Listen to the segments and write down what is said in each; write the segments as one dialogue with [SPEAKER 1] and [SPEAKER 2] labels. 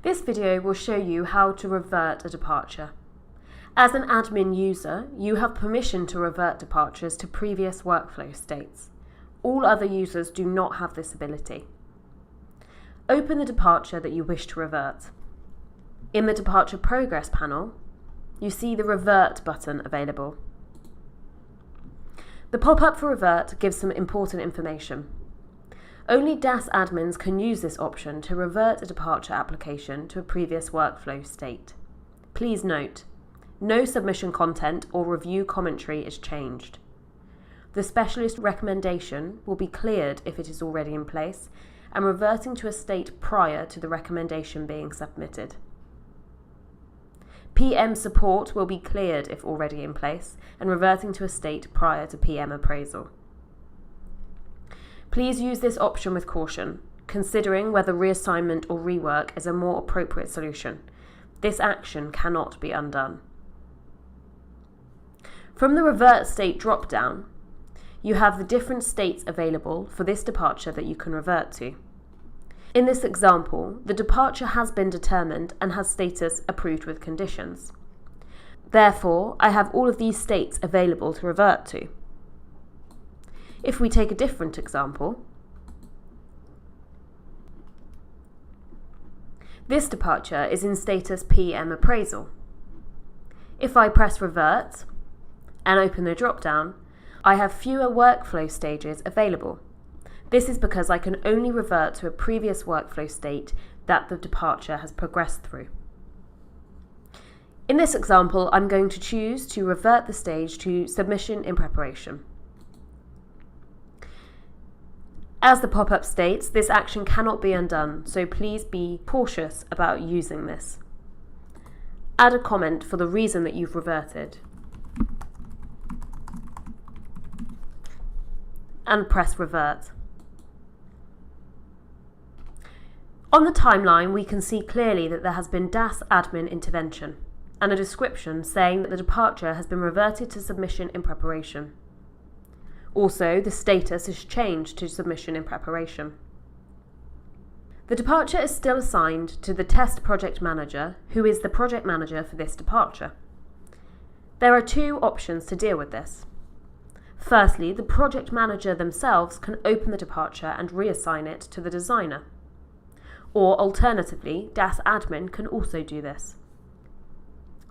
[SPEAKER 1] This video will show you how to revert a departure. As an admin user, you have permission to revert departures to previous workflow states. All other users do not have this ability. Open the departure that you wish to revert. In the Departure Progress panel, you see the Revert button available. The pop-up for Revert gives some important information. Only DAS admins can use this option to revert a departure application to a previous workflow state. Please note, no submission content or review commentary is changed. The specialist recommendation will be cleared if it is already in place and reverting to a state prior to the recommendation being submitted. PM support will be cleared if already in place and reverting to a state prior to PM appraisal. Please use this option with caution, considering whether reassignment or rework is a more appropriate solution. This action cannot be undone. From the Revert State drop-down, you have the different states available for this departure that you can revert to. In this example, the departure has been determined and has status approved with conditions. Therefore, I have all of these states available to revert to. If we take a different example, this departure is in status PM appraisal. If I press revert and open the drop-down, I have fewer workflow stages available. This is because I can only revert to a previous workflow state that the departure has progressed through. In this example, I'm going to choose to revert the stage to submission in preparation. As the pop-up states, this action cannot be undone, so please be cautious about using this. Add a comment for the reason that you've reverted. And press revert. On the timeline, we can see clearly that there has been DAS admin intervention and a description saying that the departure has been reverted to submission in preparation. Also, the status is changed to submission in preparation. The departure is still assigned to the test project manager, who is the project manager for this departure. There are two options to deal with this. Firstly, the project manager themselves can open the departure and reassign it to the designer. Or alternatively, DAS admin can also do this.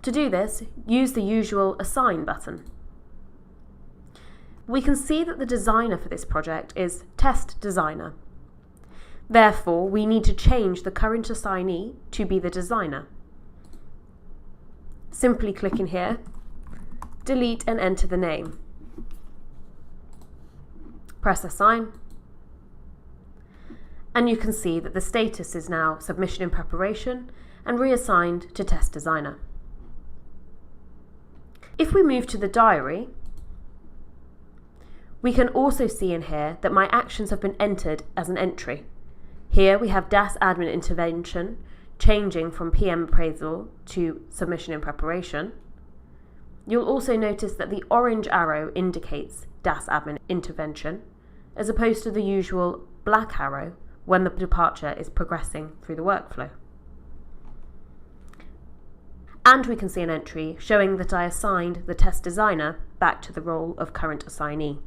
[SPEAKER 1] To do this, use the usual Assign button. We can see that the designer for this project is Test Designer. Therefore, we need to change the current assignee to be the designer. Simply click in here, delete and enter the name. Press Assign, and you can see that the status is now Submission in Preparation and reassigned to Test Designer. If we move to the diary, we can also see in here that my actions have been entered as an entry. Here we have DAS admin intervention changing from PM appraisal to submission in preparation. You'll also notice that the orange arrow indicates DAS admin intervention, as opposed to the usual black arrow when the departure is progressing through the workflow. And we can see an entry showing that I assigned the test designer back to the role of current assignee.